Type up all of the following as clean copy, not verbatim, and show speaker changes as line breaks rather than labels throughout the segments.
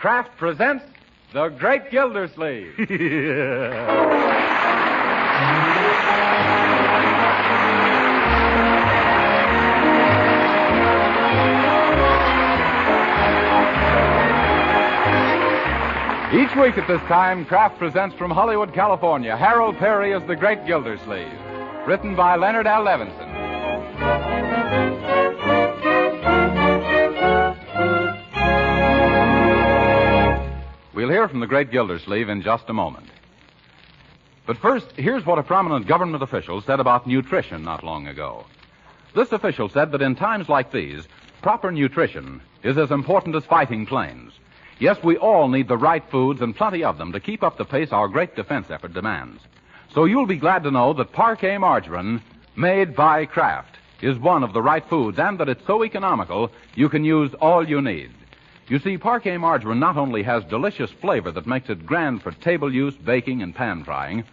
Kraft presents The Great Gildersleeve. Each week at this time, Kraft presents from Hollywood, California, Harold Perry as The Great Gildersleeve, written by Leonard L. Levinson. We'll hear from the Great Gildersleeve in just a moment. But first, here's what a prominent government official said about nutrition not long ago. This official said that in times like these, proper nutrition is as important as fighting planes. Yes, we all need the right foods and plenty of them to keep up the pace our great defense effort demands. So you'll be glad to know that Parquet margarine, made by Kraft, is one of the right foods, and that it's so economical you can use all you need. You see, Parquet margarine not only has delicious flavor that makes it grand for table use, baking, and pan frying,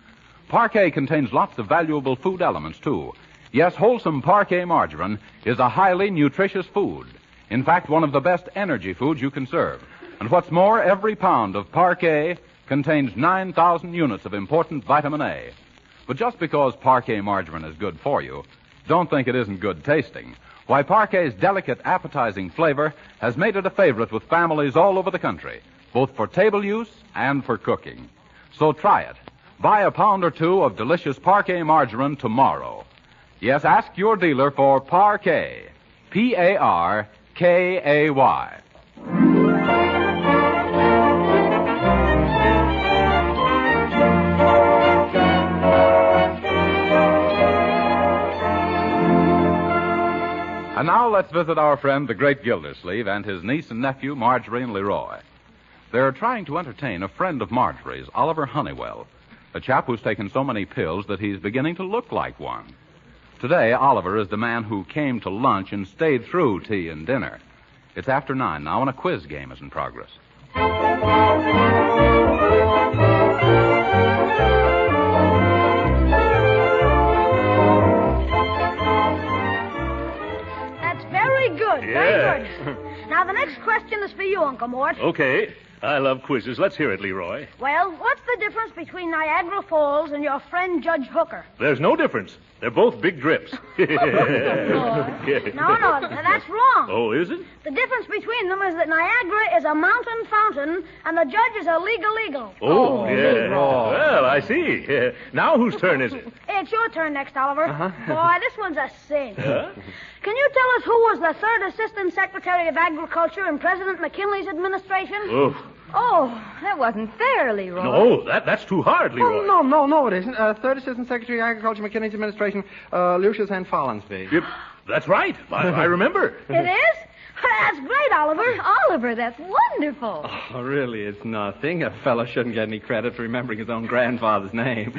Parquet contains lots of valuable food elements, too. Yes, wholesome Parquet margarine is a highly nutritious food. In fact, one of the best energy foods you can serve. And what's more, every pound of Parquet contains 9,000 units of important vitamin A. But just because Parquet margarine is good for you, don't think it isn't good tasting. Why, Parquet's delicate, appetizing flavor has made it a favorite with families all over the country, both for table use and for cooking. So try it. Buy a pound or two of delicious Parquet margarine tomorrow. Yes, ask your dealer for Parquet. P-A-R-K-A-Y. And now let's visit our friend, the Great Gildersleeve, and his niece and nephew, Marjorie and Leroy. They're trying to entertain a friend of Marjorie's, Oliver Honeywell, a chap who's taken so many pills that he's beginning to look like one. Today, Oliver is the man who came to lunch and stayed through tea and dinner. It's after 9 now, and a quiz game is in progress.
Very good. Now, the next question is for you, Uncle Mort.
Okay. I love quizzes. Let's hear it, Leroy.
Well, what's the difference between Niagara Falls and your friend Judge Hooker?
There's no difference. They're both big drips.
No, that's wrong.
Oh, is it?
The difference between them is that Niagara is a mountain fountain and the Judge is a legal.
Oh, yeah. Well, I see. Now whose turn is it?
It's your turn next, Oliver. Boy, this one's a cinch.
Huh?
Can you tell us who was the third Assistant Secretary of Agriculture in President McKinley's administration?
Oh, that wasn't fair, Leroy.
No, that's too hard, Leroy.
Oh, no, it isn't. Third Assistant Secretary of Agriculture, McKinley's administration, Lucius N. Follinsby.
Yep, that's right. I remember.
It is? That's great, Oliver.
Oliver, that's wonderful.
Oh, really, it's nothing. A fellow shouldn't get any credit for remembering his own grandfather's name.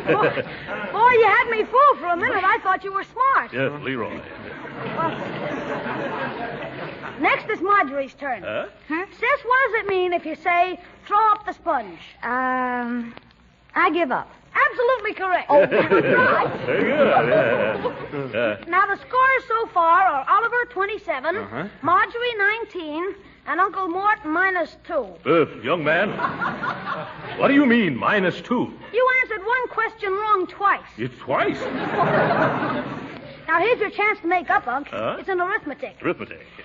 Boy, you had me fooled for a minute. I thought you were smart.
Yes, Leroy.
Next is Marjorie's turn.
Huh?
Sis, what does it mean if you say, throw up the sponge?
I give up.
Absolutely correct. Oh, right.
Very good.
Now, the scores so far are Oliver, 27, Marjorie, 19, and Uncle Mort, -2.
Young man, what do you mean, -2?
You answered one question wrong twice.
It's twice?
Now, here's your chance to make up, Unc. It's an arithmetic.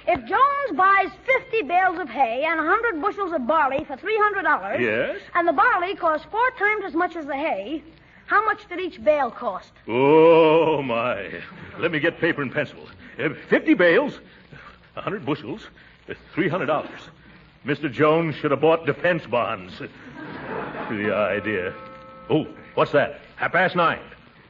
If Jones buys 50 bales of hay and 100 bushels of barley for $300...
Yes?
And the barley costs 4 times as much as the hay, how much did each bale cost?
Oh, my. Let me get paper and pencil. 50 bales, 100 bushels, $300. Mr. Jones should have bought defense bonds. The idea. Oh, what's that? 9:30.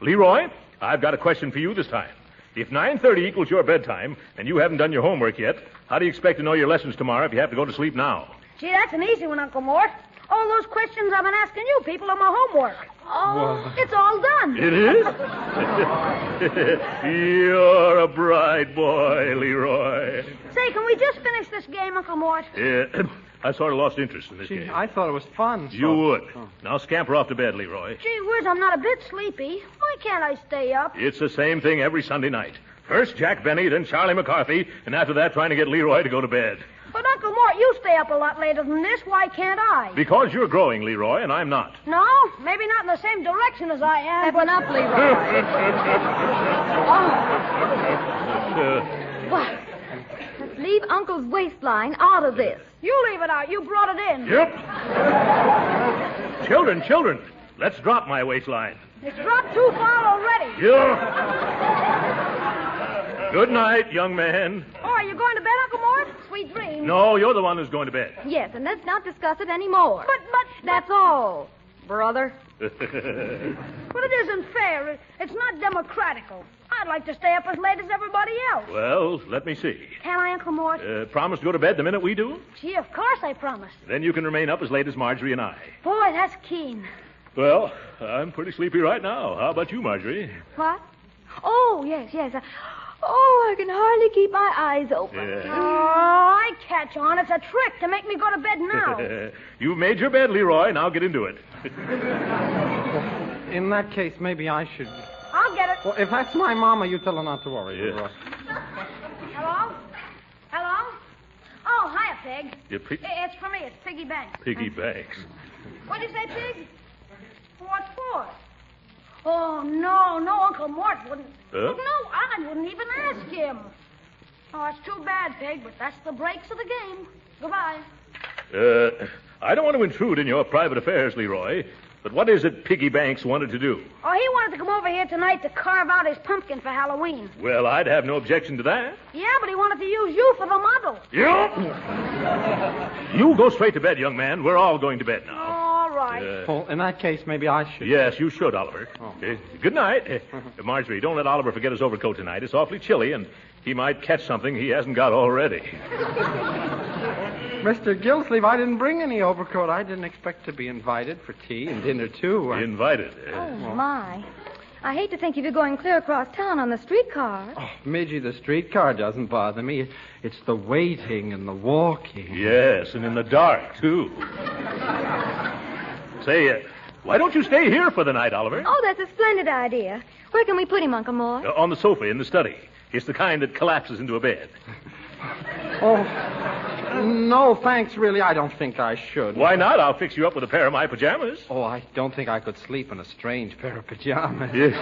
Leroy, I've got a question for you this time. If 9:30 equals your bedtime, and you haven't done your homework yet, how do you expect to know your lessons tomorrow if you have to go to sleep now?
Gee, that's an easy one, Uncle Mort. All those questions I've been asking you people are my homework. It's all done.
It is? You're a bright boy, Leroy.
Say, can we just finish this game, Uncle Mort?
Yeah, I sort of lost interest in this game.
I thought it was fun.
You would. Now scamper off to bed, Leroy.
Gee whiz, I'm not a bit sleepy. Why can't I stay up?
It's the same thing every Sunday night. First Jack Benny, then Charlie McCarthy, and after that trying to get Leroy to go to bed.
But, Uncle Mort, you stay up a lot later than this. Why can't I?
Because you're growing, Leroy, and I'm not.
No, maybe not in the same direction as I am.
Stepping up, Leroy. What? Let's leave Uncle's waistline out of this.
You leave it out. You brought it in.
Yep. Children, let's drop my waistline.
It's dropped too far already.
Yeah. Good night, young man.
Oh, are you going to bed, Uncle Mort? Sweet dreams.
No, you're the one who's going to bed.
Yes, and let's not discuss it anymore.
But...
That's all, brother.
But it isn't fair. It's not democratical. I'd like to stay up as late as everybody else.
Well, let me see.
Can I, Uncle Mort?
Promise to go to bed the minute we do?
Gee, of course I promise.
Then you can remain up as late as Marjorie and I.
Boy, that's keen.
Well, I'm pretty sleepy right now. How about you, Marjorie?
What? Oh, yes. I can hardly keep my eyes open.
Yeah.
Oh, I catch on. It's a trick to make me go to bed now.
You've made your bed, Leroy. Now get into it.
In that case, maybe I should...
I'll get it.
Well, if that's my mama, you tell her not to worry, Leroy.
Hello? Oh, hiya, Pig.
Yeah,
It's for me. It's Piggy Banks.
Piggy Banks.
What'd you say, Pig? What for? Oh, no, Uncle Mort wouldn't.
Huh?
No, I wouldn't even ask him. Oh, it's too bad, Pig, but that's the breaks of the game. Goodbye.
I don't want to intrude in your private affairs, Leroy, but what is it Piggy Banks wanted to do?
Oh, he wanted to come over here tonight to carve out his pumpkin for Halloween.
Well, I'd have no objection to that.
Yeah, but he wanted to use you for the model.
You go straight to bed, young man. We're all going to bed now.
All right.
Well, in that case, maybe I should.
Yes, you should, Oliver.
Oh.
Good night. Marjorie, don't let Oliver forget his overcoat tonight. It's awfully chilly, and he might catch something he hasn't got already.
Mr. Gillsleeve, I didn't bring any overcoat. I didn't expect to be invited for tea and dinner, too.
Invited.
Oh, my. I hate to think of you going clear across town on the streetcar.
Oh, Midgie, the streetcar doesn't bother me. It's the waiting and the walking.
Yes, and in the dark, too. Say, why don't you stay here for the night, Oliver?
Oh, that's a splendid idea. Where can we put him, Uncle Mort?
On the sofa in the study. It's the kind that collapses into a bed.
Oh, no, thanks, really. I don't think I should.
Why not? I'll fix you up with a pair of my pajamas.
Oh, I don't think I could sleep in a strange pair of pajamas.
Yes.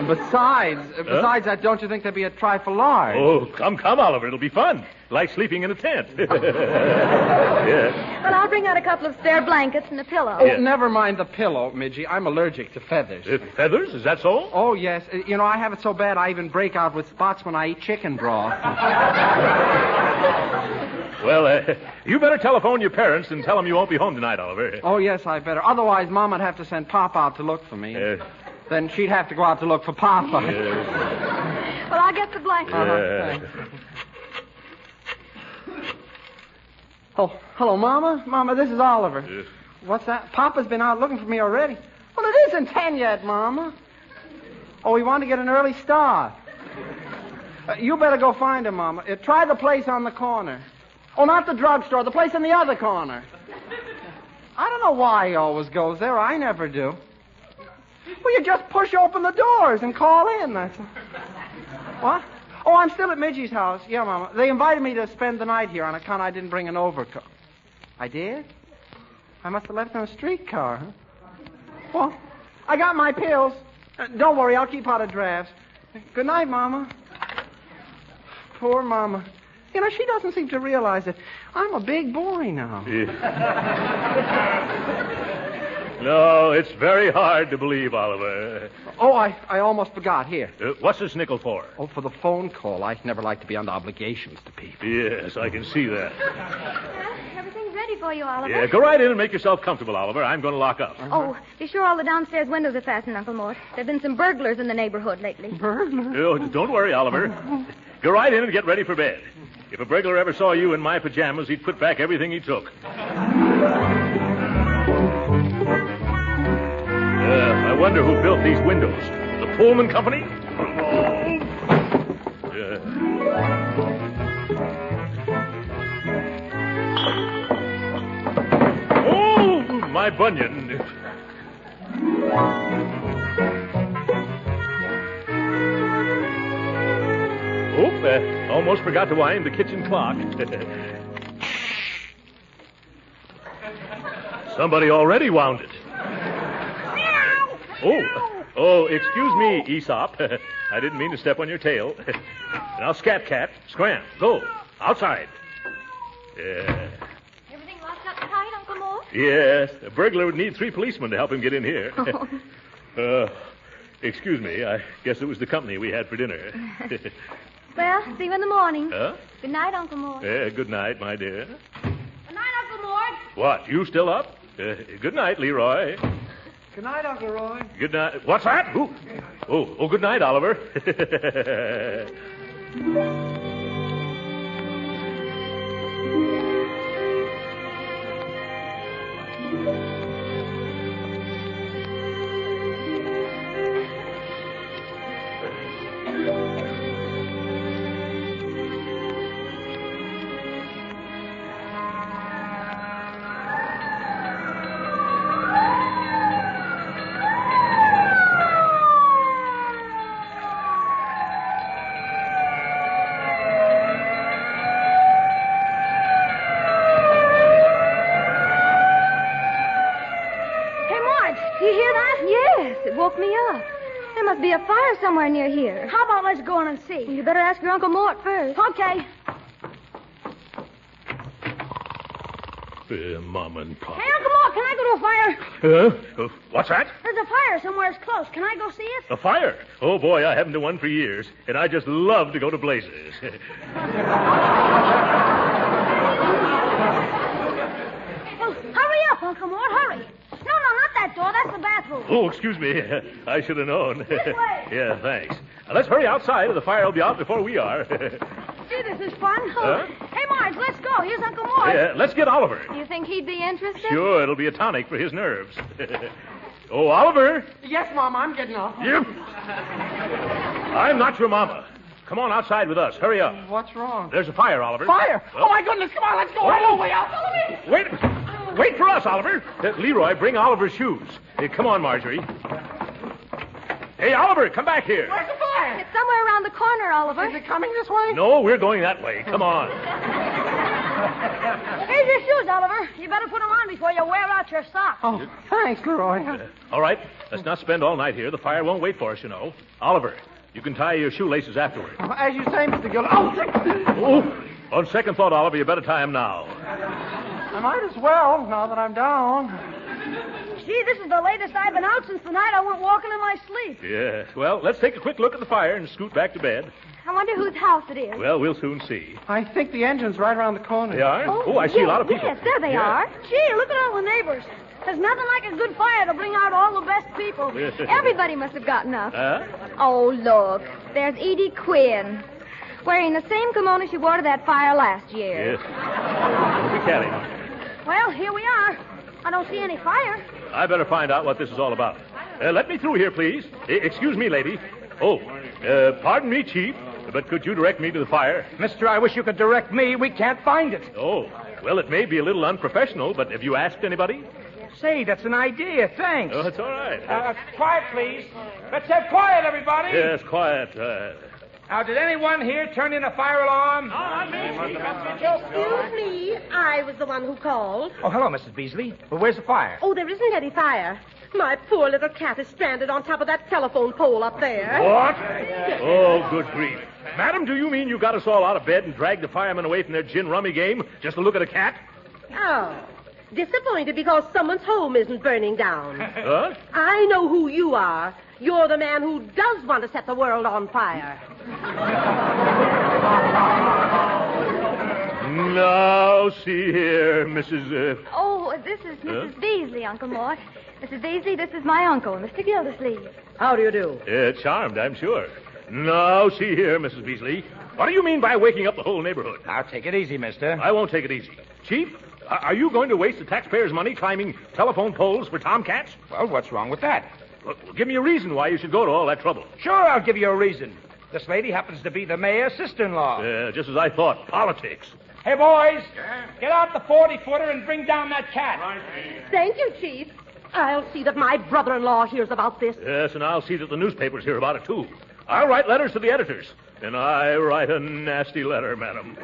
Besides that, don't you think they'd be a trifle large?
Oh, come, Oliver. It'll be fun. Like sleeping in a tent. Yes.
Well, I'll bring out a couple of spare blankets and a pillow.
Oh,
Yes.
never mind the pillow, Midgie. I'm allergic to feathers.
Feathers? Is that so?
Oh, yes. You know, I have it so bad I even break out with spots when I eat chicken broth.
Well, you better telephone your parents and tell them you won't be home tonight, Oliver.
Oh, yes, I better. Otherwise, Mom'd have to send Pop out to look for me. Then she'd have to go out to look for Papa.
Well, I'll get the blankets.
Thanks. Oh, hello, Mama. Mama, this is Oliver.
Yes.
What's that? Papa's been out looking for me already. Well, it isn't 10 yet, Mama. Oh, he wanted to get an early start. You better go find him, Mama. Try the place on the corner. Oh, not the drugstore, the place in the other corner. I don't know why he always goes there. I never do. Well, you just push open the doors and call in, that's all. What? Oh, I'm still at Midgie's house. Yeah, Mama. They invited me to spend the night here on account I didn't bring an overcoat. I did? I must have left it in a streetcar, huh? Well, I got my pills. Don't worry, I'll keep out of drafts. Good night, Mama. Poor Mama. You know, she doesn't seem to realize that I'm a big boy now.
No, it's very hard to believe, Oliver.
Oh, I almost forgot. Here.
What's this nickel for?
Oh, for the phone call. I never like to be under obligations to people.
Yes, I can see that.
Everything's ready for you, Oliver.
Yeah, go right in and make yourself comfortable, Oliver. I'm going to lock up.
Oh, be sure all the downstairs windows are fastened, Uncle Mort. There have been some burglars in the neighborhood lately.
Burglar?
Oh, don't worry, Oliver. Go right in and get ready for bed. If a burglar ever saw you in my pajamas, he'd put back everything he took. I wonder who built these windows. The Pullman Company? Oh, my bunion. Oop, almost forgot to wind the kitchen clock. Somebody already wound it. Oh, excuse me, Aesop. I didn't mean to step on your tail. Now, Scat Cat, scram, go, outside. Yeah.
Everything locked up tight, Uncle Mort?
Yes, a burglar would need 3 policemen to help him get in here. Excuse me, I guess it was the company we had for dinner.
Well, see you in the morning.
Huh?
Good night, Uncle Mort.
Good night, my dear.
Good night, Uncle Mort.
What, you still up? Good night, Leroy.
Good night, Uncle Roy.
Good night. What's that? Who? Oh, good night, Oliver.
Woke me up. There must be a fire somewhere near here.
How about let's go in and see?
You better ask your Uncle Mort first.
Okay.
Mom and Pop.
Hey, Uncle Mort, can I go to a fire?
What's that?
There's a fire somewhere close. Can I go see it?
A fire? Oh, boy, I haven't done one for years, and I just love to go to blazes.
Well, hurry up, Uncle Mort, hurry. No, not that door. That's the bathroom.
Oh, excuse me. I should have known.
This way.
Yeah, thanks. Now, let's hurry outside, or the fire will be out before we are.
Gee, this is fun.
Huh?
Hey, Marge, let's go. Here's Uncle Mort.
Yeah, let's get Oliver.
Do you think he'd be interested?
Sure, it'll be a tonic for his nerves. Oh, Oliver.
Yes, Mama, I'm getting up.
Yep. I'm not your mama. Come on outside with us. Hurry up.
What's wrong?
There's a fire, Oliver.
Fire!
Well,
Oh, my goodness, come on, let's go. Right away. Follow me.
Wait for us, Oliver. Leroy, bring Oliver's shoes. Come on, Marjorie. Hey, Oliver, come back here.
Where's the fire?
It's somewhere around the corner, Oliver.
Is it coming this way?
No, we're going that way. Come on.
Here's your shoes, Oliver. You better put them on before you wear out your socks.
Oh, thanks, Leroy.
All right, let's not spend all night here. The fire won't wait for us, you know. Oliver, you can tie your shoelaces afterward.
As you say, Mr. Gilder. Oh,
On second thought, Oliver, you better tie them now.
I might as well, now that I'm down.
Gee, this is the latest I've been out since the night I went walking in my sleep.
Yeah. Well, let's take a quick look at the fire and scoot back to bed.
I wonder whose house it is.
Well, we'll soon see.
I think the engine's right around the corner.
They are? Oh, I see a lot of people.
Yes, there they are.
Gee, look at all the neighbors. There's nothing like a good fire to bring out all the best people.
Everybody must have gotten up.
Huh?
Oh, look. There's Edie Quinn, wearing the same kimono she wore to that fire last year.
Yes. Don't be catty.
Well, here we are. I don't see any fire.
I better find out what this is all about. Let me through here, please. Excuse me, lady. Oh, pardon me, Chief, but could you direct me to the fire?
Mister, I wish you could direct me. We can't find it.
Oh, well, it may be a little unprofessional, but have you asked anybody?
Say, that's an idea. Thanks.
Oh, it's all right.
Quiet, please. Let's have quiet, everybody.
Yes, quiet.
Now, did anyone here turn in a fire alarm?
Excuse me. I was the one who called.
Oh, hello, Mrs. Beasley. Well, where's the fire?
Oh, there isn't any fire. My poor little cat is stranded on top of that telephone pole up there.
What? Oh, good grief. Madam, do you mean you got us all out of bed and dragged the firemen away from their gin rummy game just to look at a cat?
Oh. Disappointed because someone's home isn't burning down.
Huh?
I know who you are. You're the man who does want to set the world on fire.
Now, see here, Mrs.
Oh, this is Mrs. Beasley, Uncle Mort. Mrs. Beasley, this is my uncle, Mr. Gildersleeve.
How do you do?
Charmed, I'm sure. Now, see here, Mrs. Beasley. What do you mean by waking up the whole neighborhood?
Now, take it easy, mister.
I won't take it easy. Chief, are you going to waste the taxpayers' money climbing telephone poles for tomcats?
Well, what's wrong with that?
Well, give me a reason why you should go to all that trouble.
Sure, I'll give you a reason. This lady happens to be the mayor's sister-in-law.
Just as I thought. Politics.
Hey, boys, get out the 40-footer and bring down that cat.
Thank you, Chief. I'll see that my brother-in-law hears about this.
Yes, and I'll see that the newspapers hear about it, too. I'll write letters to the editors. And I write a nasty letter, madam.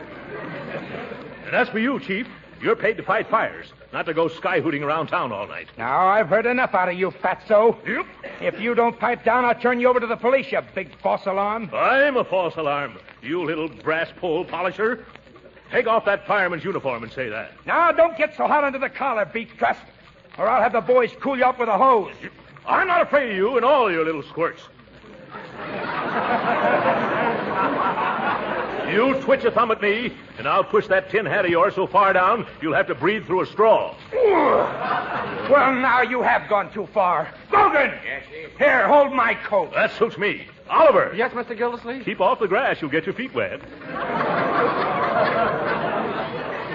And as for you, Chief, you're paid to fight fires, not to go sky-hooting around town all night.
Now, I've heard enough out of you, fatso.
Yep.
If you don't pipe down, I'll turn you over to the police, you big false alarm.
I'm a false alarm, you little brass pole polisher. Take off that fireman's uniform and say that.
Now, don't get so hot under the collar, Beef Trust, or I'll have the boys cool you up with a hose.
I'm not afraid of you and all your little squirts. You twitch a thumb at me, and I'll push that tin hat of yours so far down, you'll have to breathe through a straw.
Well, now you have gone too far. Gogan! Yes, Chief? Here, hold my coat.
That suits me. Oliver!
Yes, Mr. Gildersleeve?
Keep off the grass, you'll get your feet wet.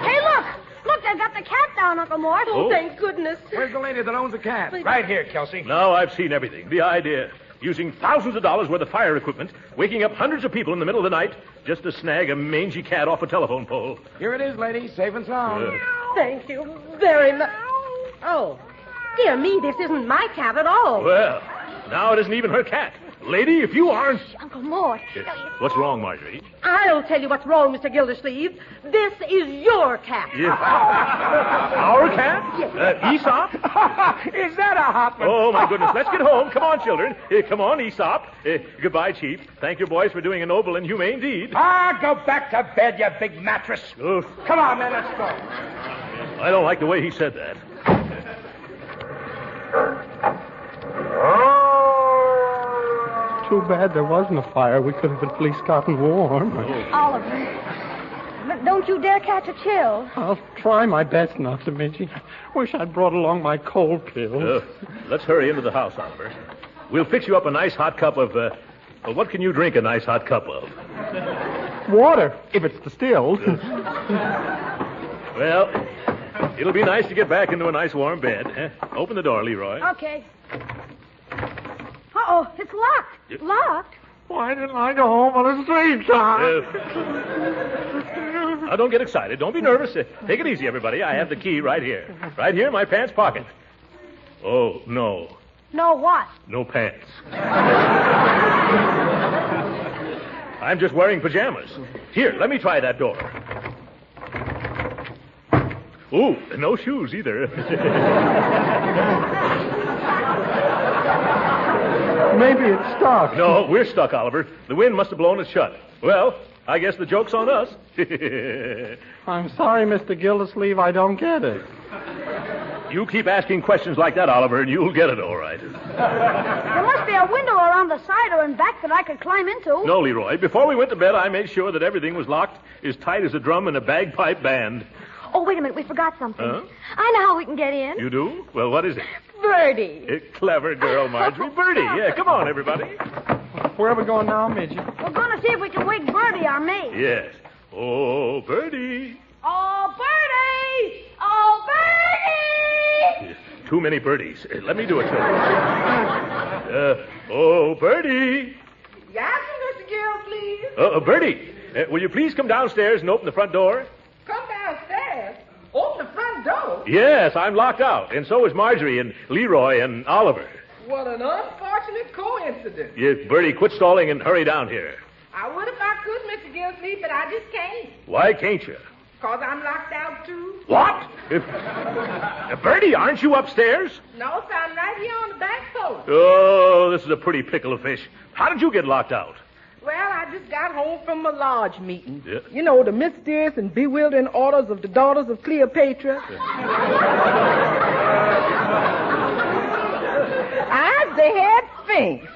Hey, look! Look, they've got the cat down, Uncle Mort.
Oh, thank goodness.
Where's the lady that owns the cat? Right here, Kelsey.
Now I've seen everything. The idea. Using thousands of dollars worth of fire equipment, waking up hundreds of people in the middle of the night just to snag a mangy cat off a telephone pole.
Here it is, lady, safe and sound.
Thank you very much. Oh, dear me, this isn't my cat at all.
Well, now it isn't even her cat. Lady, if you aren't...
Uncle Mort.
What's wrong, Marjorie?
I'll tell you what's wrong, Mr. Gildersleeve. This is your cat.
Yeah. Our cat?
Yes.
Aesop?
Is that a hot one?
Oh, my goodness. Let's get home. Come on, children. Come on, Aesop. Goodbye, Chief. Thank your boys for doing a noble and humane deed.
Go back to bed, you big mattress.
Oof.
Come on, man, let's go.
I don't like the way he said that.
Too bad there wasn't a fire. We could have at least gotten warm.
Oliver. But don't you dare catch a chill.
I'll try my best not to, Midgie. Wish I'd brought along my cold pills.
Let's hurry into the house, Oliver. We'll fix you up a nice hot cup of... what can you drink a nice hot cup of?
Water, if it's distilled.
Well, it'll be nice to get back into a nice warm bed. Open the door, Leroy.
Okay. Uh-oh, it's locked. Locked?
Why didn't I go home on a straight time?
Now, don't get excited. Don't be nervous. Take it easy, everybody. I have the key right here. Right here in my pants pocket. Oh, no.
No what?
No pants. I'm just wearing pajamas. Here, let me try that door. Ooh, no shoes either.
Maybe it's stuck.
No, we're stuck, Oliver. The wind must have blown it shut. Well, I guess the joke's on us.
I'm sorry, Mr. Gildersleeve, I don't get it.
You keep asking questions like that, Oliver, and you'll get it all right.
There must be a window around the side or in back that I could climb into.
No, Leroy. Before we went to bed, I made sure that everything was locked as tight as a drum in a bagpipe band.
Oh, wait a minute. We forgot something.
Huh?
I know how we can get in.
You do? Well, what is it?
Birdie.
Clever girl, Marjorie. Birdie. Yeah, come on, everybody.
Where are we going now, Midgie?
We're going to see if we can wake Birdie, our maid.
Yes. Oh, Birdie.
Oh, Birdie! Oh, Birdie!
Too many birdies. Let me do it, children. Oh, Birdie.
Yes, Mr. Gildersleeve.
Birdie, will you please come downstairs and open the front door?
Come downstairs. Open the front door.
Yes, I'm locked out. And so is Marjorie and Leroy and Oliver.
What an unfortunate coincidence.
Yes, Birdie, quit stalling and hurry down here.
I would if I could, Mr. Gildersleeve, but I just can't.
Why can't you?
Because I'm locked out, too.
What? Birdie, aren't you upstairs?
No, sir, I'm right here on the back porch.
Oh, this is a pretty pickle of fish. How did you get locked out?
Well, I just got home from a lodge meeting.
Yeah.
You know, the mysterious and bewildering orders of the daughters of Cleopatra. I'm the head Sphinx.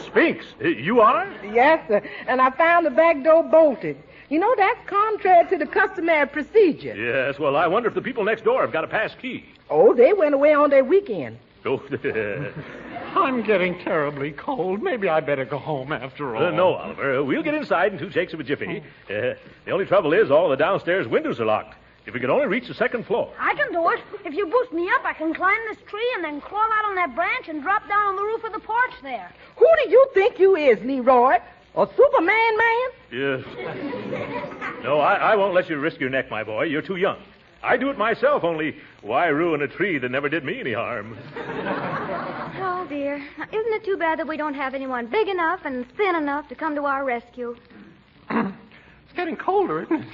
Sphinx, you are?
Yes, sir. And I found the back door bolted. You know, that's contrary to the customary procedure.
Yes, well, I wonder if the people next door have got a pass key.
Oh, they went away on their weekend.
Oh,
I'm getting terribly cold. Maybe I better go home after all.
no, Oliver. We'll get inside in 2 shakes of a jiffy. The only trouble is all the downstairs windows are locked. If we could only reach the second floor.
I can do it. If you boost me up, I can climb this tree and then crawl out on that branch and drop down on the roof of the porch there.
Who do you think you is, Leroy? A Superman man?
Yes. No, I won't let you risk your neck, my boy. You're too young. I do it myself, only why ruin a tree that never did me any harm?
Oh,
Oh, dear. Now, isn't it too bad that we don't have anyone big enough and thin enough to come to our rescue?
It's getting colder, isn't it?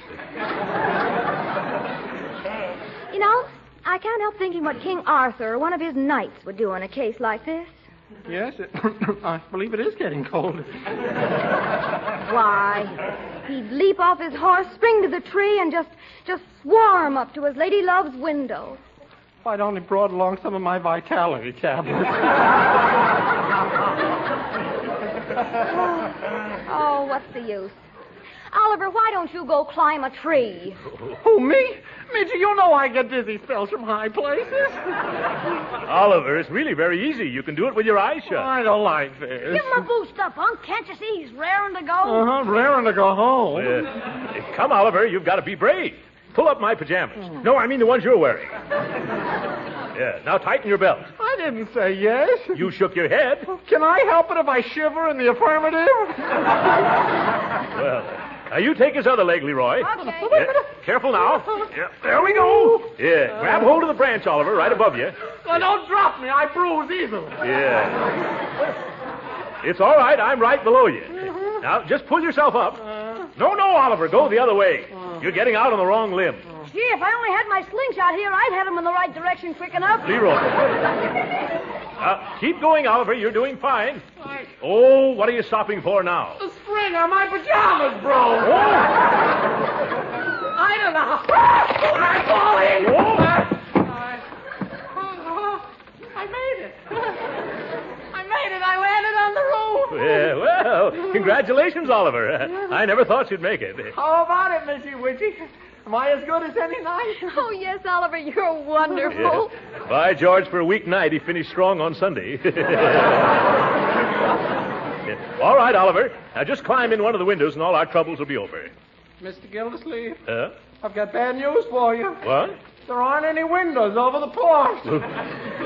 You know, I can't help thinking what King Arthur or one of his knights would do in a case like this.
Yes, I believe it is getting colder.
Why, he'd leap off his horse, spring to the tree, and just swarm up to his lady love's window.
If I'd only brought along some of my vitality tablets.
Oh, what's the use? Oliver, why don't you go climb a tree?
Who, me? Midget, you know I get dizzy spells from high places.
Oliver, it's really very easy. You can do it with your eyes shut.
I don't like this.
Give him a boost up, Unc. Can't you see he's raring to go?
Raring to go home.
Come, Oliver, you've got to be brave. Pull up my pajamas. No, I mean the ones you're wearing. Yeah, now tighten your belt.
I didn't say yes.
You shook your head.
Can I help it if I shiver in the affirmative?
Well, now you take his other leg, Leroy.
Okay.
Yeah, careful now. Yeah, there we go. Yeah, grab hold of the branch, Oliver, right above you.
Well, don't drop me. I bruise easily.
Yeah. It's all right. I'm right below you. Now, just pull yourself up. No, Oliver, go the other way. You're getting out on the wrong limb.
Gee, if I only had my slingshot here, I'd have him in the right direction quick enough.
Leroy. Keep going, Oliver. You're doing fine. Oh, what are you stopping for now?
The spring on my pajamas broke.
Oh.
I don't know. I'm falling. I made it. I landed on the roof.
Yeah, well, congratulations, Oliver. I never thought you'd make it.
How about it, Missy Witchy? Am I as good as any night?
Oh, yes, Oliver, you're wonderful.
Yeah. By George, for a weeknight, he finished strong on Sunday. Yeah. All right, Oliver. Now just climb in one of the windows and all our troubles will be over.
Mr. Gildersleeve,
Huh?
I've got bad news for you.
What?
There aren't any windows over the porch.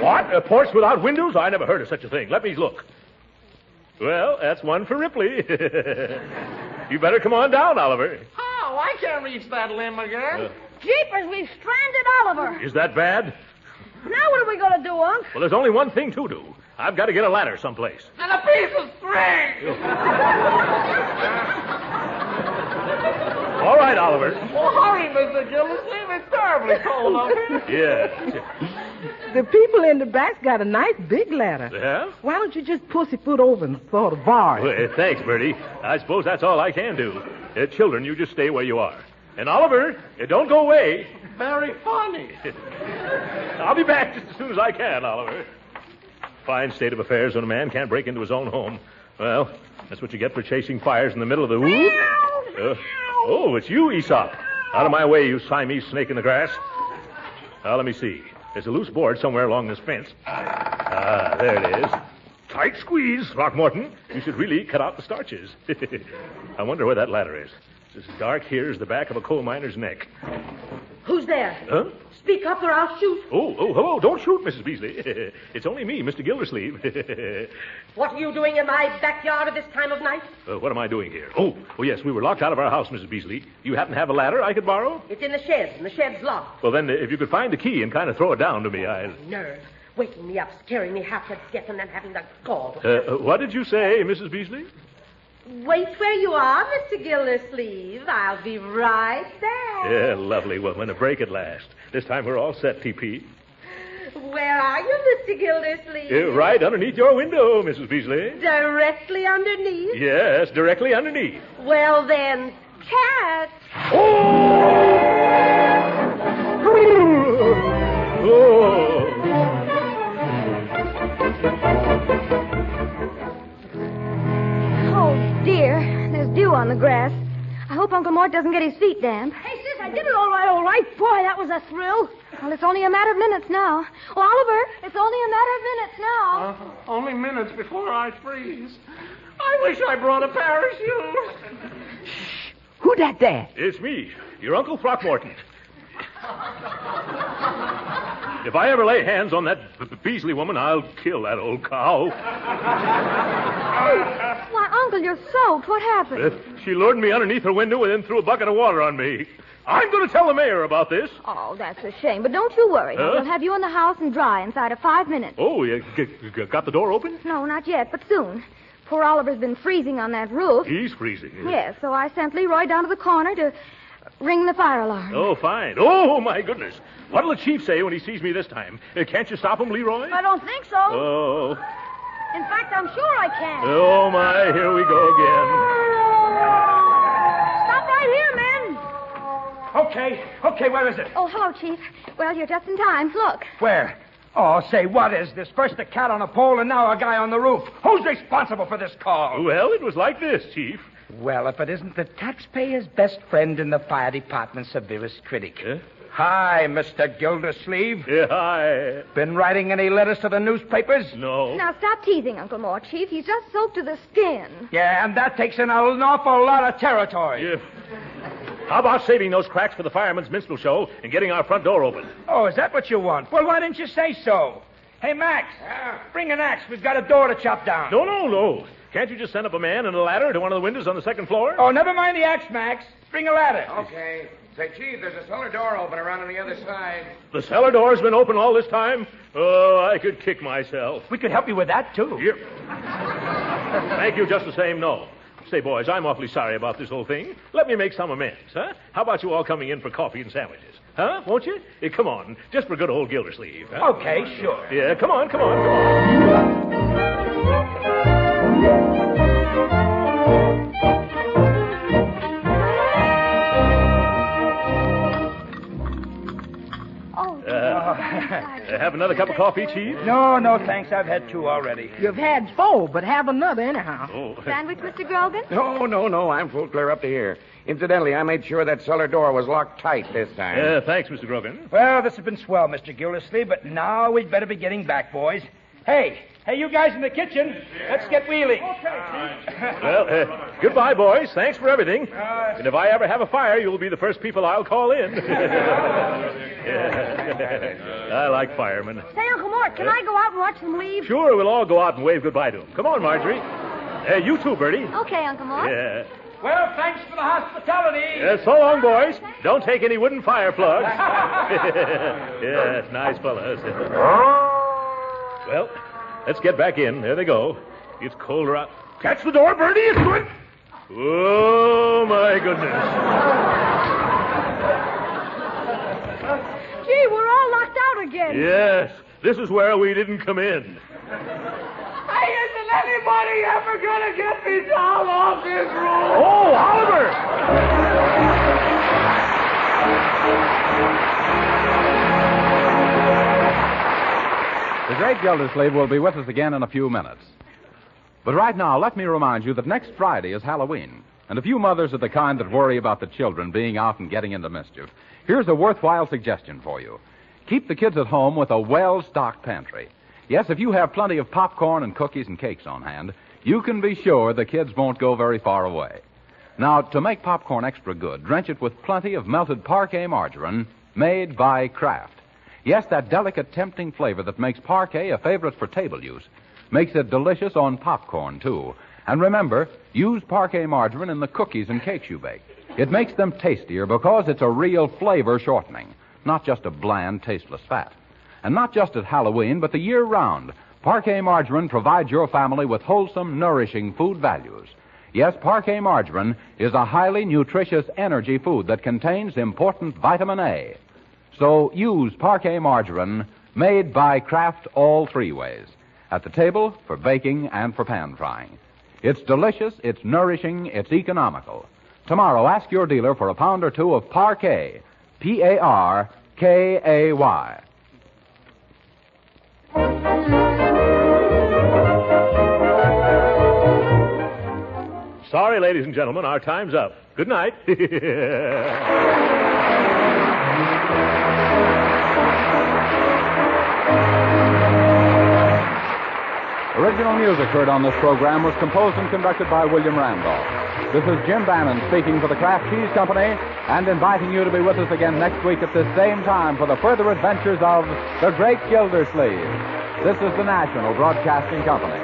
What? A porch without windows? I never heard of such a thing. Let me look. Well, that's one for Ripley. You better come on down, Oliver.
How? I can't reach that limb again.
Jeepers, we've stranded Oliver.
Is that bad?
Now what are we going to do, Unc?
Well, there's only one thing to do. I've got to get a ladder someplace.
And a piece of string.
All right, Oliver.
Oh, hurry, Mr. Gildersleeve. It's terribly cold up here.
Yeah.
The people in the back's got a nice big ladder.
Yeah?
Why don't you just pussyfoot over and sort of bar it?
Well, thanks, Bertie. I suppose that's all I can do. Children, you just stay where you are. And Oliver, don't go away.
Very funny.
I'll be back just as soon as I can, Oliver. Fine state of affairs when a man can't break into his own home. Well, that's what you get for chasing fires in the middle of the woods. Oh, it's you, Aesop. Out of my way, you Siamese snake in the grass. Now, let me see. There's a loose board somewhere along this fence. There it is. Tight squeeze, Throckmorton. You should really cut out the starches. I wonder where that ladder is. It's as dark here as the back of a coal miner's neck.
Who's there?
Huh?
Speak up or I'll shoot.
Oh, hello. Don't shoot, Mrs. Beasley. It's only me, Mr. Gildersleeve.
What are you doing in my backyard at this time of night?
What am I doing here? Oh, yes, we were locked out of our house, Mrs. Beasley. You happen to have a ladder I could borrow?
It's in the shed, and the shed's locked.
Well, then, if you could find the key and kind of throw it down to me, I'll...
Nerve. Waking me up, scaring me half to death, and then having the gall.
What did you say, Mrs. Beasley?
Wait where you are, Mr. Gildersleeve. I'll be right there.
Yeah, lovely. Well, when a break at last. This time we're all set, TP.
Where are you, Mr. Gildersleeve?
Right underneath your window, Mrs. Beasley.
Directly underneath?
Yes, directly underneath.
Well, then, catch.
Oh, dear. There's dew on the grass. I hope Uncle Mort doesn't get his feet damp.
Hey, sis, I did it all right. Boy, that was a thrill.
Well, it's only a matter of minutes now. Oh, Oliver, it's only a matter of minutes now.
Only minutes before I freeze. I wish I brought a parachute.
Shh. Who that there?
It's me, your Uncle Throckmorton. If I ever lay hands on that Beasley woman, I'll kill that old cow.
Why, Uncle, Uncle, you're soaked. What happened?
She lured me underneath her window and then threw a bucket of water on me. I'm going to tell the mayor about this.
Oh, that's a shame. But don't you worry. We'll have you in the house and dry inside of 5 minutes.
Oh, you got the door open?
No, not yet, but soon. Poor Oliver's been freezing on that roof.
He's freezing.
Yes, so I sent Leroy down to the corner to ring the fire alarm.
Oh, fine. Oh, my goodness. What'll the chief say when he sees me this time? Can't you stop him, Leroy?
I don't think so.
Oh.
In fact, I'm sure I can.
Oh, my, here we go again.
Stop right here, men.
Okay, where is it?
Oh, hello, Chief. Well, you're just in time. Look.
Where? Oh, say, what is this? First a cat on a pole and now a guy on the roof. Who's responsible for this call?
Well, it was like this, Chief.
Well, if it isn't the taxpayer's best friend and the fire department's severest critic. Hi, Mr. Gildersleeve.
Yeah, hi.
Been writing any letters to the newspapers?
No.
Now, stop teasing, Uncle Mort, Chief. He's just soaked to the skin.
Yeah, and that takes in an awful lot of territory.
Yeah. How about saving those cracks for the fireman's minstrel show and getting our front door open?
Oh, is that what you want? Well, why didn't you say so? Hey, Max, bring an axe. We've got a door to chop down.
No. Can't you just send up a man and a ladder to one of the windows on the second floor?
Oh, never mind the axe, Max. Bring a ladder.
Okay. Say, Chief, there's a cellar door open around on the other side.
The cellar door's been open all this time? Oh, I could kick myself.
We could help you with that, too.
Yep. Thank you just the same, no. Say, boys, I'm awfully sorry about this whole thing. Let me make some amends, huh? How about you all coming in for coffee and sandwiches? Huh? Won't you? Come on, just for good old Gildersleeve. Huh?
Okay, sure.
Yeah, come on. Have another cup of coffee, Chief?
No, thanks. I've had 2 already.
You've had 4, but have another anyhow.
Oh.
Sandwich, Mr. Grogan?
No. I'm full clear up to here. Incidentally, I made sure that cellar door was locked tight this time.
Thanks, Mr. Grogan.
Well, this has been swell, Mr. Gildersleeve, but now we'd better be getting back, boys. Hey, you guys in the kitchen, let's get wheeling.
Well, goodbye, boys. Thanks for everything. And if I ever have a fire, you'll be the first people I'll call in. I like firemen.
Say, Uncle Mort, can I go out and watch them leave?
Sure, we'll all go out and wave goodbye to them. Come on, Marjorie. You too, Bertie.
Okay, Uncle Mort.
Yeah.
Well, thanks for the hospitality.
So long, boys. Don't take any wooden fire plugs. Yes, nice fellas. Well, let's get back in. There they go. It's colder out. Catch the door, Bertie. It's good. Oh, my goodness.
Gee, we're all locked out again.
Yes, this is where we didn't come in.
Hey, isn't anybody ever gonna get me down off this roof?
Oh, Oliver!
The great Gildersleeve will be with us again in a few minutes. But right now, let me remind you that next Friday is Halloween. And if you mothers are the kind that worry about the children being out and getting into mischief, here's a worthwhile suggestion for you. Keep the kids at home with a well-stocked pantry. Yes, if you have plenty of popcorn and cookies and cakes on hand, you can be sure the kids won't go very far away. Now, to make popcorn extra good, drench it with plenty of melted parquet margarine made by Kraft. Yes, that delicate, tempting flavor that makes parquet a favorite for table use makes it delicious on popcorn, too. And remember, use parquet margarine in the cookies and cakes you bake. It makes them tastier because it's a real flavor shortening, not just a bland, tasteless fat. And not just at Halloween, but the year round, parquet margarine provides your family with wholesome, nourishing food values. Yes, parquet margarine is a highly nutritious energy food that contains important vitamin A. So use parquet margarine made by Kraft all 3 ways. At the table, for baking, and for pan frying. It's delicious, it's nourishing, it's economical. Tomorrow, ask your dealer for a pound or 2 of parquet. Parkay.
Sorry, ladies and gentlemen, our time's up. Good night.
Original music heard on this program was composed and conducted by William Randolph. This is Jim Bannon speaking for the Kraft Cheese Company and inviting you to be with us again next week at this same time for the further adventures of the Great Gildersleeve. This is the National Broadcasting Company.